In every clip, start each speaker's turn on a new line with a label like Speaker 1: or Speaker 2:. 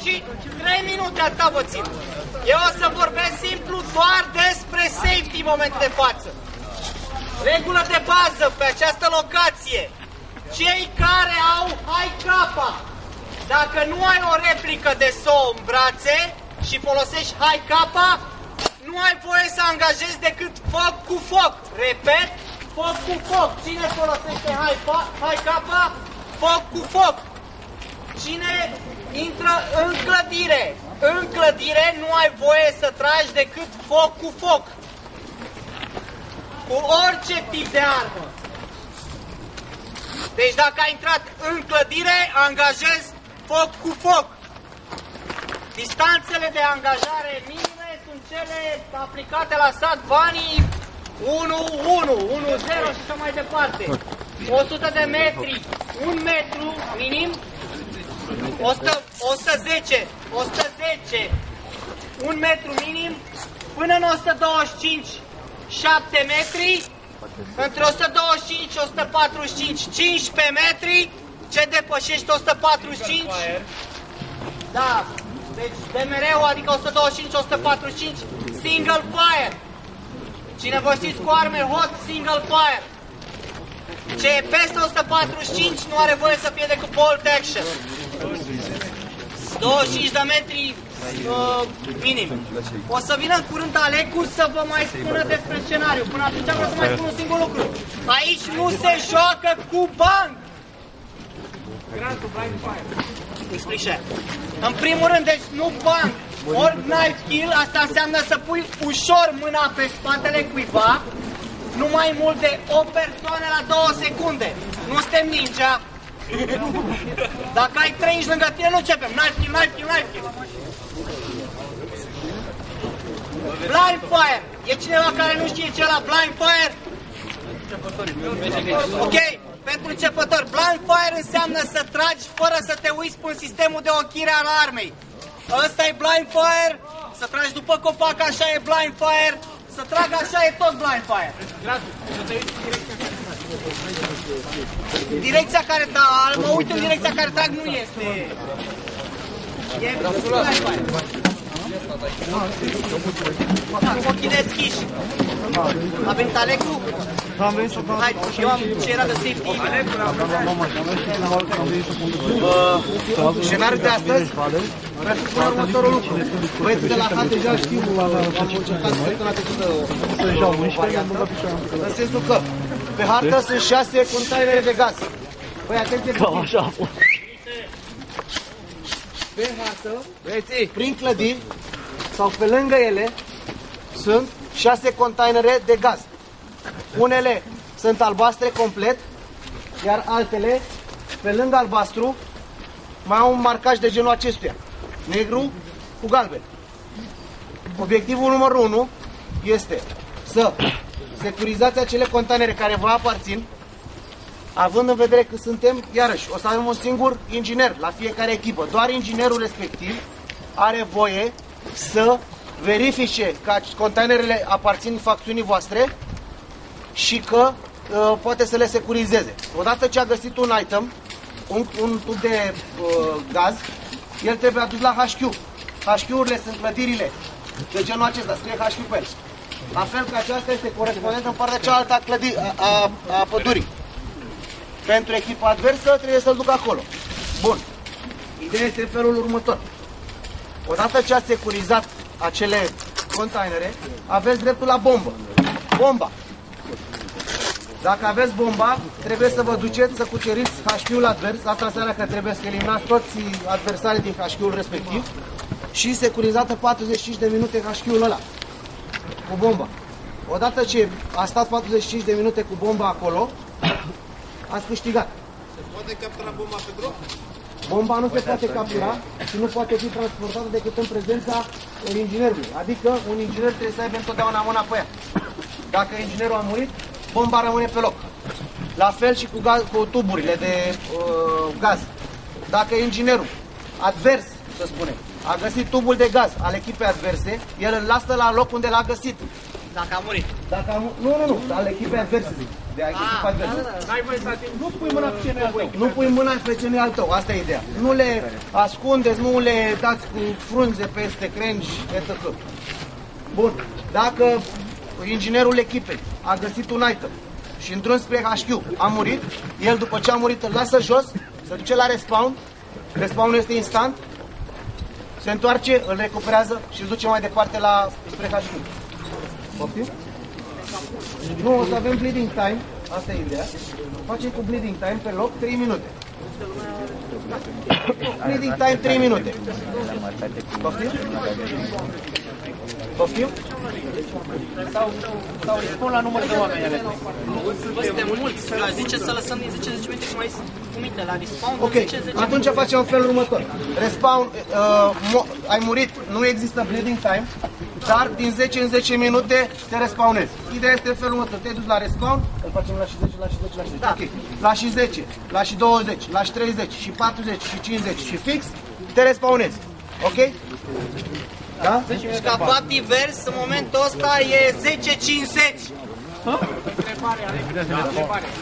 Speaker 1: și 3 minute atâta vă țin. Eu o să vorbesc simplu doar despre safety în momentul de față. Regulă de bază pe această locație. Cei care au high capa, dacă nu ai o replică de SO în brațe și folosești high capa, nu ai voie să angajezi decât foc cu foc. Repet, foc cu foc. Cine folosește high capa? Foc cu foc. Cine intră în clădire? În clădire nu ai voie să tragi decât foc cu foc. Cu orice tip de armă. Deci dacă ai intrat în clădire, angajezi foc cu foc. Distanțele de angajare minime sunt cele aplicate la SAT Vanii 1-1, 1-0 și așa mai departe. 100 de metri, 1 metru minim, 110, 1 metru minim, până în 125, 7 metri, între 125 și 145, 15 metri, ce depășește 145, da, deci DMR-ul, adică 125-145, single fire. Cine vă știți cu arme hot, single fire. Ce e peste 145 nu are voie să fie decât bolt action. 25 de metri minim. O să vină în curând Alecu să vă mai spună despre scenariu. Până atunci vreau să mai spun un singur lucru. Aici nu se joacă cu bani. Explic și aia. În primul rând, deci nu bang, ori knife kill, asta înseamnă să pui ușor mâna pe spatele cuiva, nu mai mult de o persoană la 2 secunde. Nu suntem ninja. Dacă ai 3 lângă tine, nu începem. Knife kill, knife kill, knife kill. Blind fire. E cineva care nu știe ce la blind fire? Ok. Pentru începători, blind fire înseamnă să tragi fără să te uiți pe sistemul de ochire al armei. Ăsta e blind fire, să tragi după copac, așa e blind fire, să trag așa e tot blind fire. Direcția care, mă uit în direcția care trag nu este. E blind fire. Cu ochii deschiși. A venit Alecu? Hai, eu am ce era de safety. Scenariul de astăzi presupune următorul lucru. Băieții de la HAT deja știu, am încercat săptămâna trecută o variantă, în sensul că pe hartă sunt 6 containere de gaz. Băi, atenție puțin. Pe hartă, băieții, prin clădiri sau pe lângă ele sunt 6 containere de gaz. Unele sunt albastre complet, iar altele, pe lângă albastru, mai au un marcaj de genul acestuia, negru cu galben. Obiectivul numărul 1 este să securizați acele containere care vă aparțin, având în vedere că suntem, iarăși, o să avem un singur inginer la fiecare echipă. Doar inginerul respectiv are voie să verifice că containerele aparțin facțiunii voastre și că poate să le securizeze. Odată ce a găsit un item, un tub de gaz, el trebuie adus la HQ. HQ-urile sunt clădirile de genul acesta, scrie HQ pe el. La fel că aceasta este corespondentă în partea cealaltă a pădurii. Pentru echipa adversă trebuie să-l duc acolo. Bun. Ideea este în felul următor. Odată ce ați securizat acele containere, aveți dreptul la bombă. Bomba. Dacă aveți bomba, trebuie să vă duceți să cuceriți HQ-ul advers. Asta înseamnă că trebuie să eliminați toți adversarii din HQ-ul respectiv și securizată 45 de minute HQ-ul ăla cu bomba. Odată ce a stat 45 de minute cu bomba acolo, ați câștigat.
Speaker 2: Se poate captura bomba pe drop?
Speaker 1: Bomba nu se poate captura și nu poate fi transportată decât în prezența inginerului. Adică un inginer trebuie să aibă întotdeauna mâna pe ea. Dacă inginerul a murit, bomba rămâne pe loc. La fel și cu tuburile de gaz. Dacă inginerul advers, să spunem, a găsit tubul de gaz al echipei adverse, el îl lasă la loc unde l-a găsit.
Speaker 3: Dacă a murit.
Speaker 1: Dacă am... Nu, al echipei adverse zic. De echipa adversă.
Speaker 2: Nu pui mâna pe cine al tău.
Speaker 1: Nu pui mâna pe cine al tău, asta e ideea. Nu le ascundeți, nu le dați cu frunze peste crengi, etc. Bun, dacă inginerul echipei a găsit un item și în drum spre HQ a murit, el după ce a murit îl lasă jos, se duce la respawn, respawnul este instant, se întoarce, îl recuperează și îl duce mai departe spre HQ. Poftim? Nu, o să avem bleeding time, asta e ideea. Facem cu bleeding time pe loc 3 minute. Bleeding time 3 minute. Poftim? Poftim?
Speaker 3: Sau spun la număr de oameni ale tăi. Bă, suntem mulți. Zice să lăsăm din 10 minute cum mai sunt cu minte la respawn.
Speaker 1: Ok, atunci facem în felul următor. Respawn, ai murit, nu există bleeding time, dar din 10 în 10 minute te respawnezi. Ideea este în felul următor. Te duci la respawn, îl facem la și 10, la și 10, la și 10.
Speaker 3: Da.
Speaker 1: Ok, la și 10, la și 20, la și 30, și 40, și 50 și fix, te respawnezi. Ok? Da?
Speaker 3: Și ca fapt divers, în momentul ăsta e 10-50.
Speaker 2: Întrebare.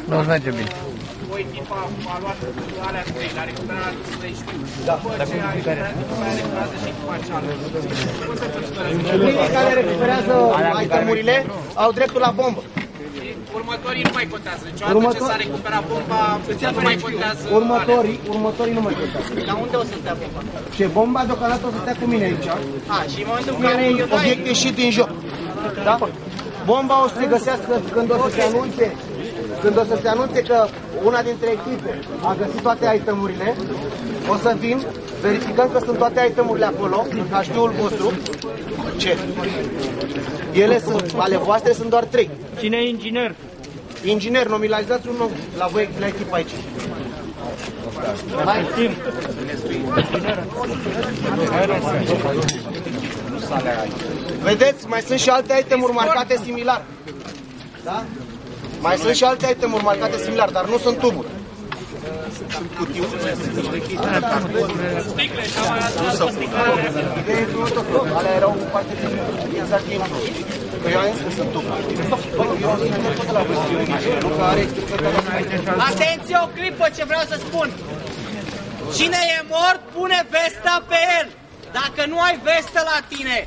Speaker 4: Nu merge bine.
Speaker 2: O echipă a luat alea 3, la recuperarea 30.
Speaker 1: Da.
Speaker 2: După ce a recuperează și echipa cealaltă. Cum se face?
Speaker 1: Cei care recuperează itemurile au dreptul la bombă.
Speaker 2: Următorii nu mai contează. Niciodată ce s-a recuperat bomba, nu mai contează.
Speaker 1: Următorii nu mai contează.
Speaker 3: Dar unde o să stea bomba?
Speaker 1: Și bomba deocamdată o să stea cu mine aici.
Speaker 3: Și în momentul în care eu dai...
Speaker 1: Obiect ieșit din joc. Da? Bomba o să se găsească când o să se anunțe, că una dintre echipe a găsit toate itemurile. O să vin, verificăm că sunt toate itemurile acolo, în HQ-ul vostru. Ce? Ele sunt, ale voastre sunt doar 3.
Speaker 4: Cine e inginer?
Speaker 1: Inginer, nominalizați un om la voi, la echipa aici.
Speaker 4: Mai timp.
Speaker 1: Vedeți, mai sunt și alte itemuri marcate similar. Da? Mai sunt și alte itemuri marcate similar, dar nu sunt tuburi. Sunt cutiuri. Alea erau parte din exact din că eu am zis că sunt tuburi. Eu am zis că tot la văzut, nu că are explicația.
Speaker 3: Atenție, o clipă ce vreau să spun. Cine e mort, pune vesta pe el. Dacă nu ai vestă la tine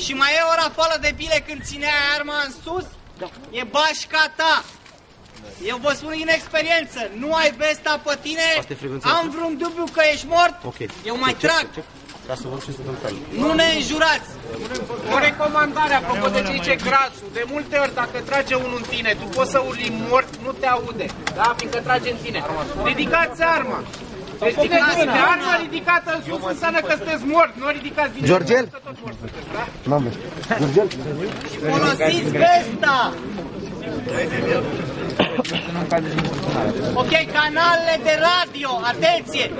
Speaker 3: și mai e o rafală de bile când țineai arma în sus, e bașca ta. Eu vă spun din experiență, nu ai vesta pe tine, am vreun dubiu că ești mort, eu mai trag. Nu ne înjurați.
Speaker 2: O recomandare apropo de ce zice Grasul. De multe ori dacă trage unul în tine, tu poți să urli mort, nu te aude. Da? Fiindcă trage în tine. Ridicați arma. Ridicați arma ridicată în sus înseamnă că sunteți mort. Nu ridicați din
Speaker 1: Georgel?
Speaker 2: că tot mort sunteți, da?
Speaker 1: N-am Georgel?
Speaker 3: Folosiți vesta. Ok, canalele de radio, atenție!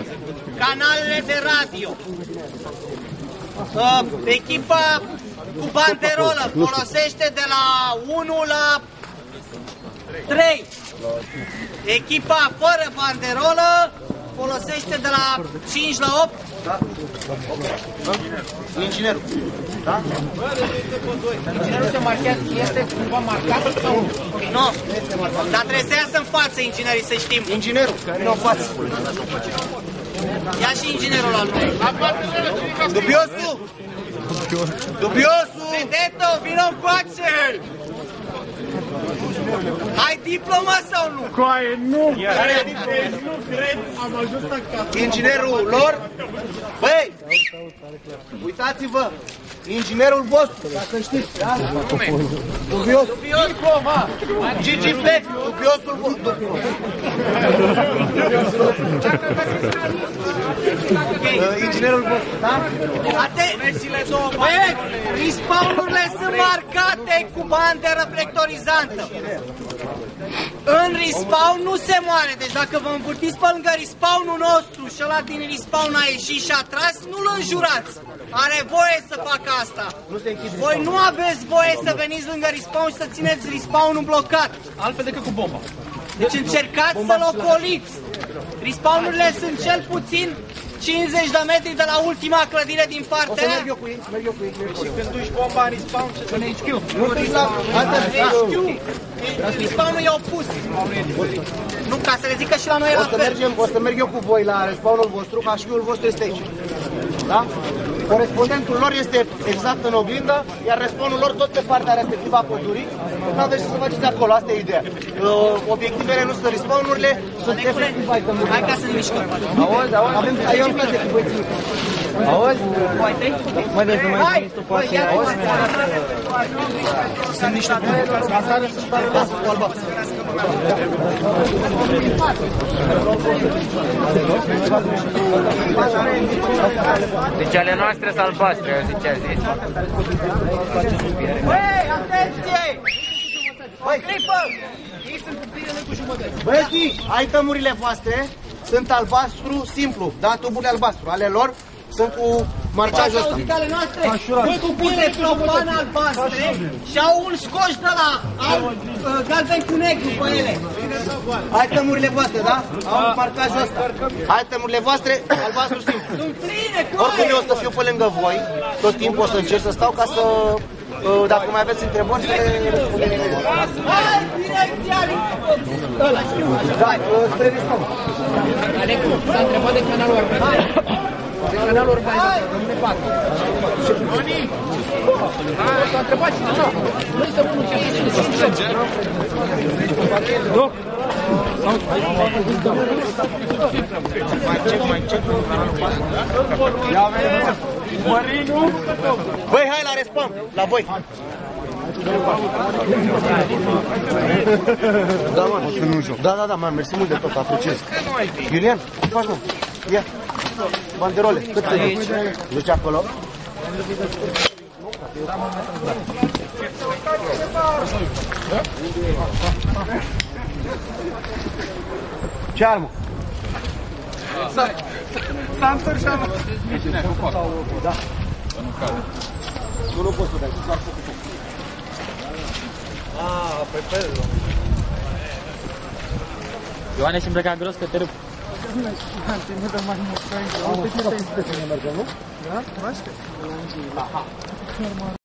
Speaker 3: Canalele de radio. Echipa cu banderolă folosește de la 1 la 3. Echipa fără banderolă folosește de la 5 la 8.
Speaker 1: Da. Inginerul. Da?
Speaker 3: Inginerul se marchează, este cumva marcat sau nu? Nu, dar trebuie să iasă în față inginerii, să știm.
Speaker 1: Inginerul, nu în față.
Speaker 3: Ia și inginerul al lui.
Speaker 1: Dubiosul! Dubiosul!
Speaker 3: Vedeto, vină încoace! Ai diplomă sau nu?
Speaker 4: Coaie, nu!
Speaker 2: Nu cred, am ajuns acasă.
Speaker 1: Inginerul lor? Băi! Uitați-vă! Inginerul vostru, ca să știți, da? Dubios!
Speaker 3: Diploma!
Speaker 1: Gigi Flex! Dubiosul vostru! Inginerul vostru, da?
Speaker 3: Băieți, respawn-urile sunt marcate cu bandă reflectorizantă. În respawn nu se moare, deci dacă vă învârtiți pe lângă respawn-ul nostru și ăla din respawn a ieșit și a tras, nu-l înjurați. Are voie să facă asta. Voi nu aveți voie să veniți lângă respawn și să țineți respawn-ul blocat.
Speaker 4: Altfel decât cu bomba.
Speaker 3: Deci încercați să-l ocoliți. Respawn-urile sunt cel puțin 50 de metri de la ultima clădire din
Speaker 1: O
Speaker 3: partea
Speaker 1: să
Speaker 3: aia.
Speaker 1: merg eu cu ei, merg eu cu ei.
Speaker 2: Când duci bomba în respawn, ce să ne HQ?
Speaker 1: Nu te la... Asta
Speaker 3: Respawn-ul e opus. Nu, ca să le zic că și la noi e la fel.
Speaker 1: O să merg eu cu voi la respawnul vostru, ca HQ-ul vostru este aici. Da? Corespondentul lor este exact în oglindă, iar respawnul lor tot pe partea respectivă a pădurii. Nu aveți ce să faceți acolo, asta e ideea. Obiectivele nu sunt respawn-urile, sunt efectiv item-urile.
Speaker 3: Hai ca să ne mișcăm.
Speaker 1: Auzi, auzi, avem eu în place cu băieții. Auzi? Mai dă-ți mai
Speaker 3: Hai,
Speaker 1: tu
Speaker 3: băi, ia
Speaker 1: auzi? Sunt niște cu albastru.
Speaker 5: Deci ale noastre sunt albastre, eu zic ce a zis.
Speaker 3: Băi, atenție!
Speaker 1: Băi,
Speaker 3: Clipă!
Speaker 1: băieții, item-urile voastre sunt albastru simplu, da? Tuburile albastru. Ale lor sunt cu marcajul ăsta.
Speaker 3: Ale noastre sunt cu pile propan albastre și au un scoș de la galben cu negru pe ele.
Speaker 1: Item-urile voastre, da? Au marcajul ăsta. Item-urile voastre, albastru simplu.
Speaker 3: Sunt pline cu
Speaker 1: Oricum
Speaker 3: aia.
Speaker 1: eu o să fiu pe lângă voi, tot timpul o să încerc să stau ca să, dacă mai aveți întrebări, să le răspundem.
Speaker 3: Hai, direcția!
Speaker 1: Da, spre respawn.
Speaker 2: Alecu, s-a întrebat de canalul urbanizat. De canalul urbanizat, domnule Pacu. S-a întrebat și așa. Noi să unul ce
Speaker 1: Băi, hai la respawn, la voi. Da, man, da, man, mersi mult de tot, apreciez. Iulian, ce faci, mă? Ia, banderole, cât să duci? Duci acolo? Ce armă?
Speaker 2: s-a întors așa.
Speaker 1: Da. Nu poți să dai, doar focul.
Speaker 5: Ioane, și-mi pleca gros că te rup.
Speaker 1: Nu? Da?